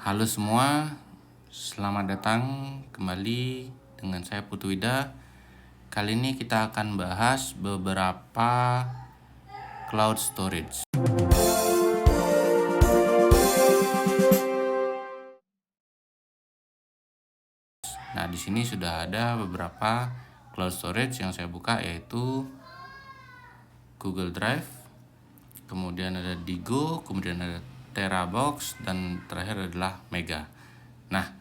Halo semua, selamat datang kembali dengan saya Putu Wida. Kali ini kita akan bahas beberapa cloud storage. Nah, di sini sudah ada beberapa cloud storage yang saya buka, yaitu Google Drive, kemudian ada Digo, kemudian ada Terabox, dan terakhir adalah Mega. Nah,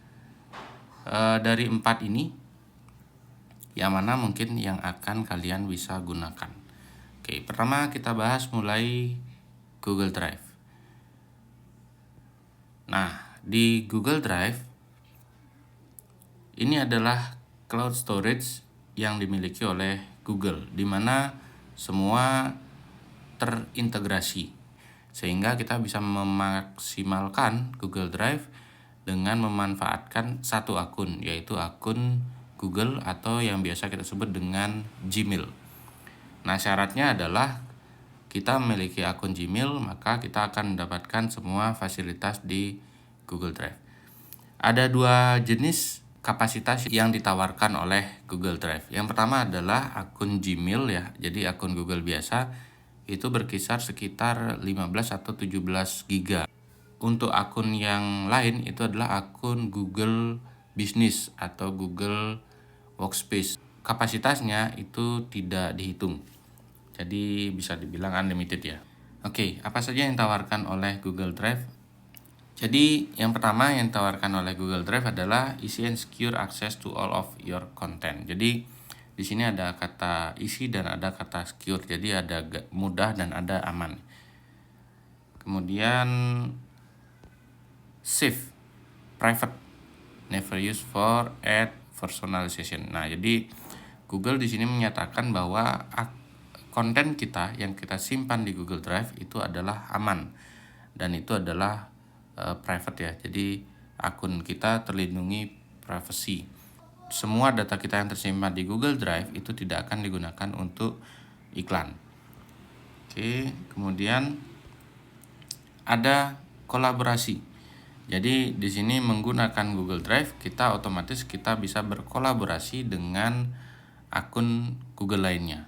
dari 4 ini, yang mana mungkin yang akan kalian bisa gunakan? Oke, pertama kita bahas mulai Google Drive. Nah, di Google Drive ini adalah cloud storage yang dimiliki oleh Google, di mana semua terintegrasi, sehingga kita bisa memaksimalkan Google Drive dengan memanfaatkan satu akun, yaitu akun Google atau yang biasa kita sebut dengan Gmail. Nah, syaratnya adalah kita memiliki akun Gmail, maka kita akan mendapatkan semua fasilitas di Google Drive. Ada dua jenis kapasitas yang ditawarkan oleh Google Drive. Yang pertama adalah akun Gmail ya, jadi akun Google biasa itu berkisar sekitar 15 atau 17 GB. Untuk akun yang lain itu adalah akun Google Business atau Google Workspace. Kapasitasnya itu tidak dihitung, jadi bisa dibilang unlimited ya. Oke, apa saja yang ditawarkan oleh Google Drive? Jadi yang pertama yang ditawarkan oleh Google Drive adalah easy and secure access to all of your content. Jadi di sini ada kata easy dan ada kata secure. Jadi ada mudah dan ada aman. Kemudian safe, private, never use for ad personalization. Nah, jadi Google di sini menyatakan bahwa konten kita yang kita simpan di Google Drive itu adalah aman dan itu adalah private ya. Jadi akun kita terlindungi privacy. Semua data kita yang tersimpan di Google Drive itu tidak akan digunakan untuk iklan. Oke, kemudian ada kolaborasi. Jadi di sini menggunakan Google Drive kita otomatis kita bisa berkolaborasi dengan akun Google lainnya.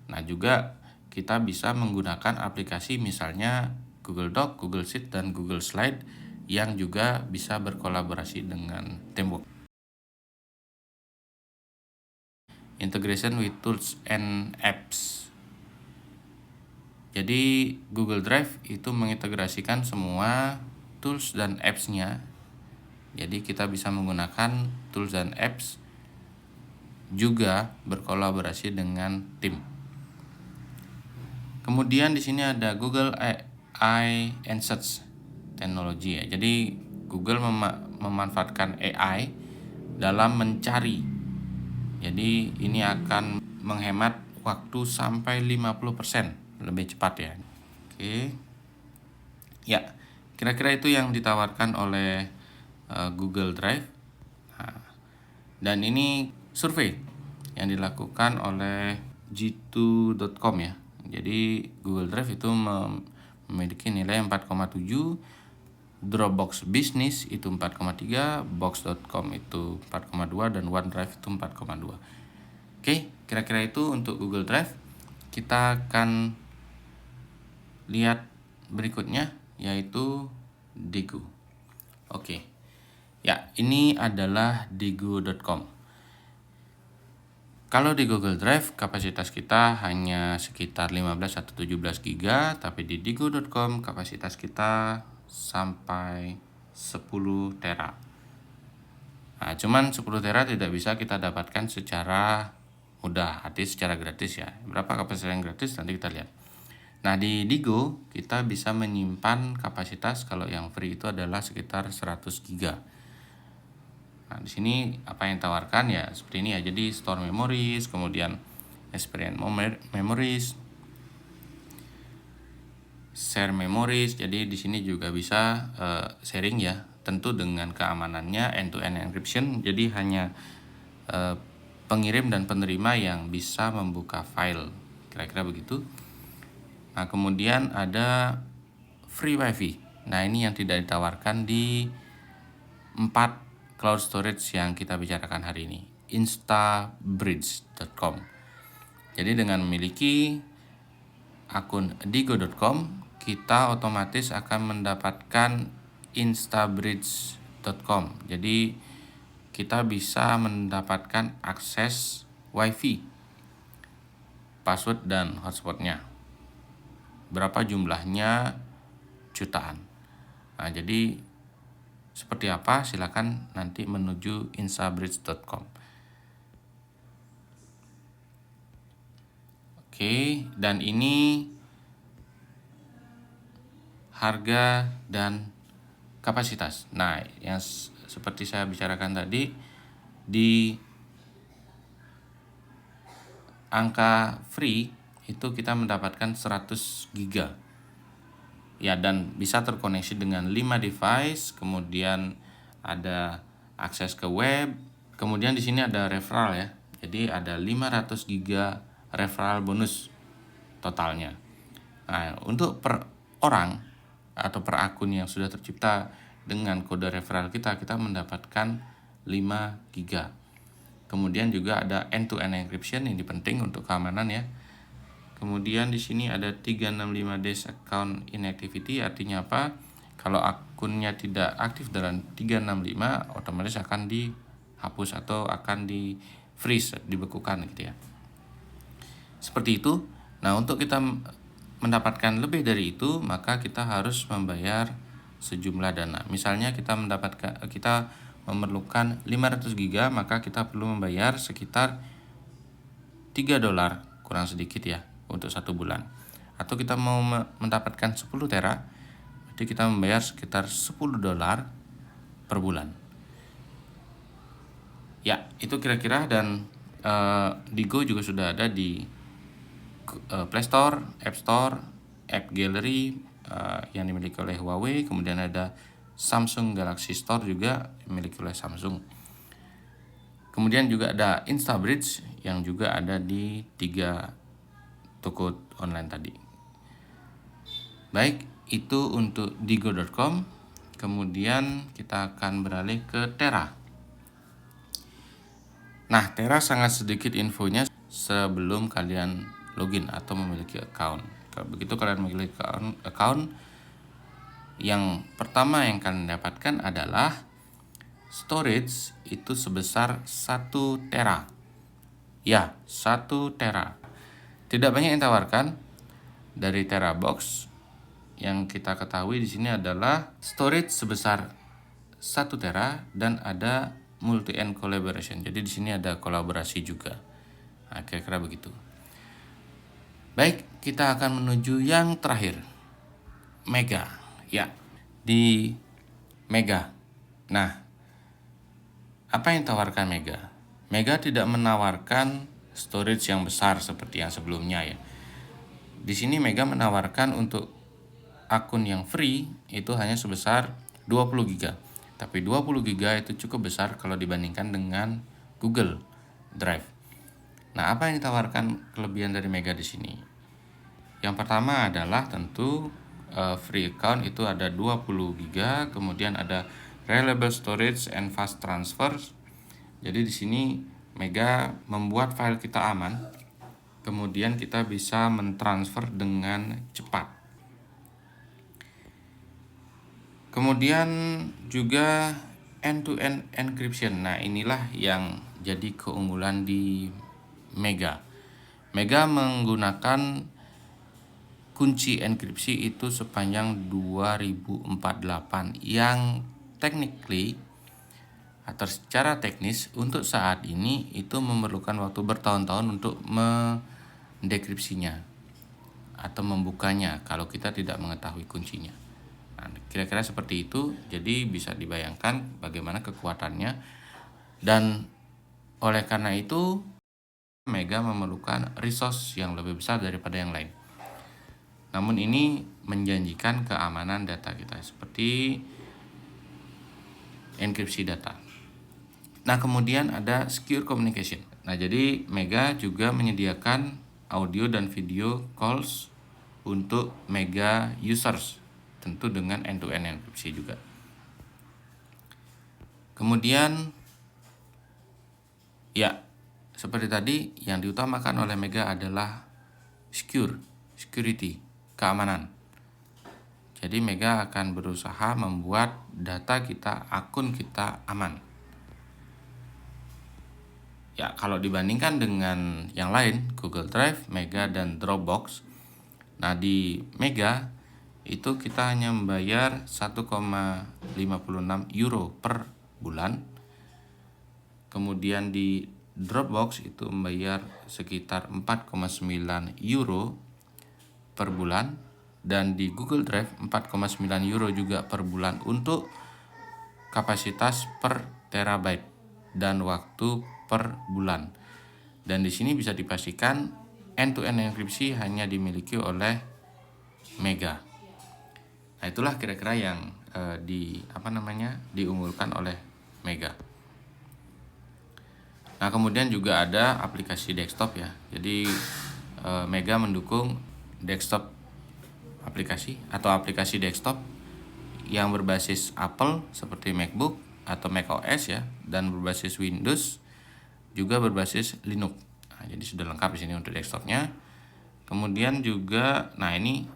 Nah, juga kita bisa menggunakan aplikasi misalnya Google Doc, Google Sheet, dan Google Slide yang juga bisa berkolaborasi dengan Teamwork. Integration with tools and apps. Jadi Google Drive itu mengintegrasikan semua tools dan apps-nya. Jadi kita bisa menggunakan tools dan apps juga berkolaborasi dengan tim. Kemudian di sini ada Google AI and Search teknologi ya. Jadi Google memanfaatkan AI dalam mencari. Jadi ini akan menghemat waktu sampai 50% lebih cepat ya. Oke. Ya, kira-kira itu yang ditawarkan oleh Google Drive. Nah, dan ini survei yang dilakukan oleh G2.com ya. Jadi Google Drive itu memiliki nilai 4,7, Dropbox Business itu 4,3, Box.com itu 4,2, dan OneDrive itu 4,2. Oke, kira-kira itu untuk Google Drive. Kita akan lihat berikutnya, yaitu Digo. Oke. Ya, ini adalah Digo.com. Kalau di Google Drive kapasitas kita hanya sekitar 15 atau 17 GB, tapi di Digo.com kapasitas kita sampai 10 tera. Nah, cuman 10 tera tidak bisa kita dapatkan secara mudah, artinya secara gratis ya. Berapa kapasitas yang gratis nanti kita lihat. Nah, di Digo kita bisa menyimpan kapasitas kalau yang free itu adalah sekitar 100 GB. Nah, di sini apa yang ditawarkan ya seperti ini ya. Jadi store memories, kemudian experience memories, share memories. Jadi di sini juga bisa sharing ya, tentu dengan keamanannya end-to-end encryption. Jadi hanya pengirim dan penerima yang bisa membuka file, kira-kira begitu. Nah, kemudian ada free wifi. Nah, ini yang tidak ditawarkan di 4 cloud storage yang kita bicarakan hari ini, instabridge.com. Jadi dengan memiliki akun digo.com, kita otomatis akan mendapatkan instabridge.com. Jadi kita bisa mendapatkan akses WiFi, password dan hotspotnya. Berapa jumlahnya? Jutaan. Nah, jadi seperti apa? Silakan nanti menuju instabridge.com. Oke, dan ini harga dan kapasitas. Nah, yang seperti saya bicarakan tadi, di angka free itu kita mendapatkan 100 giga. Ya, dan bisa terkoneksi dengan 5 device, kemudian ada akses ke web, kemudian di sini ada referral ya. Jadi ada 500 giga referral bonus totalnya. Nah, untuk per orang atau per akun yang sudah tercipta dengan kode referral kita mendapatkan 5 giga. Kemudian juga ada end-to-end encryption, ini penting untuk keamanan ya. Kemudian di sini ada 365 days account inactivity, artinya apa? Kalau akunnya tidak aktif dalam 365, otomatis akan dihapus atau akan di freeze, dibekukan gitu ya. Seperti itu. Nah, untuk kita mendapatkan lebih dari itu, maka kita harus membayar sejumlah dana. Misalnya kita memerlukan 500 giga, maka kita perlu membayar sekitar $3 kurang sedikit ya untuk 1 bulan. Atau kita mau mendapatkan 10 tera, jadi kita membayar sekitar $10 per bulan. Ya, itu kira-kira, dan Digo juga sudah ada di Play Store, App Store, App Gallery yang dimiliki oleh Huawei, kemudian ada Samsung Galaxy Store juga dimiliki oleh Samsung. Kemudian juga ada Instabridge yang juga ada di 3 toko online tadi. Baik, itu untuk digo.com. Kemudian kita akan beralih ke Tera. Nah, Tera sangat sedikit infonya sebelum kalian login atau memiliki account. Kalau begitu kalian memiliki account, yang pertama yang kalian dapatkan adalah storage itu sebesar 1 tera. Ya, 1 tera. Tidak banyak yang ditawarkan dari Terabox. Yang kita ketahui di sini adalah storage sebesar 1 tera dan ada multi-end collaboration. Jadi di sini ada kolaborasi juga. Nah, kira-kira begitu. Baik, kita akan menuju yang terakhir. Mega. Ya, di Mega. Nah, apa yang ditawarkan Mega? Mega tidak menawarkan storage yang besar seperti yang sebelumnya ya. Di sini Mega menawarkan untuk akun yang free itu hanya sebesar 20 giga. Tapi 20 giga itu cukup besar kalau dibandingkan dengan Google Drive. Nah, apa yang ditawarkan kelebihan dari Mega di sini? Yang pertama adalah tentu free account itu ada 20 giga, kemudian ada reliable storage and fast transfer. Jadi di sini Mega membuat file kita aman, kemudian kita bisa mentransfer dengan cepat. Kemudian juga end-to-end encryption. Nah, inilah yang jadi keunggulan di Mega. Mega menggunakan kunci enkripsi itu sepanjang 2048 yang technically atau secara teknis untuk saat ini itu memerlukan waktu bertahun-tahun untuk mendekripsinya atau membukanya kalau kita tidak mengetahui kuncinya. Nah, kira-kira seperti itu. Jadi bisa dibayangkan bagaimana kekuatannya, dan oleh karena itu Mega memerlukan resource yang lebih besar daripada yang lain. Namun ini menjanjikan keamanan data kita seperti enkripsi data. Nah, kemudian ada secure communication. Nah, jadi Mega juga menyediakan audio dan video calls untuk Mega users, tentu dengan end-to-end enkripsi juga. Kemudian ya, seperti tadi yang diutamakan oleh Mega adalah security, keamanan. Jadi Mega akan berusaha membuat data kita, akun kita aman. Ya, kalau dibandingkan dengan yang lain, Google Drive, Mega, dan Dropbox, nah di Mega itu kita hanya membayar 1,56 euro per bulan. Kemudian di Dropbox itu membayar sekitar 4,9 euro per bulan, dan di Google Drive 4,9 euro juga per bulan untuk kapasitas per terabyte dan waktu per bulan. Dan di sini bisa dipastikan end-to-end enkripsi hanya dimiliki oleh Mega. Nah, itulah kira-kira yang diunggulkan oleh Mega. Nah, kemudian juga ada aplikasi desktop ya. Jadi Mega mendukung desktop aplikasi atau aplikasi desktop yang berbasis Apple seperti MacBook atau macOS ya, dan berbasis Windows, juga berbasis Linux. Nah, jadi sudah lengkap di sini untuk desktopnya. Kemudian juga, nah ini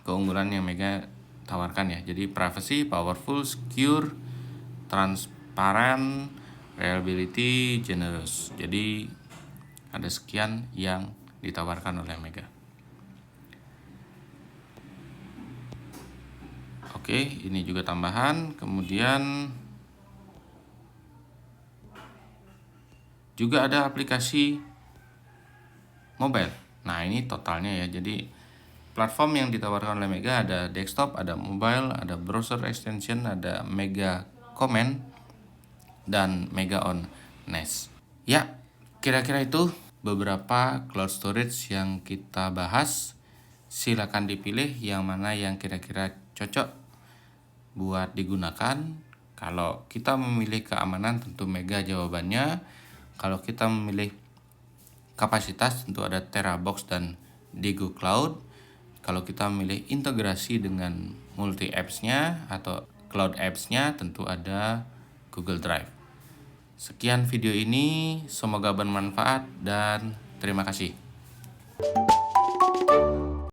keunggulan yang Mega tawarkan ya. Jadi privacy, powerful, secure, transparent, reliability, generous. Jadi ada sekian yang ditawarkan oleh Mega. Oke, ini juga tambahan. Kemudian juga ada aplikasi mobile. Nah, ini totalnya ya. Jadi platform yang ditawarkan oleh Mega ada desktop, ada mobile, ada browser extension, ada Mega Comment, dan Mega on NAS. Ya, kira-kira itu beberapa cloud storage yang kita bahas. Silakan dipilih yang mana yang kira-kira cocok buat digunakan. Kalau kita memilih keamanan, tentu Mega jawabannya. Kalau kita memilih kapasitas, tentu ada Terabox dan Digo Cloud. Kalau kita memilih integrasi dengan multi apps-nya atau cloud apps-nya, tentu ada Google Drive. Sekian video ini, semoga bermanfaat dan terima kasih.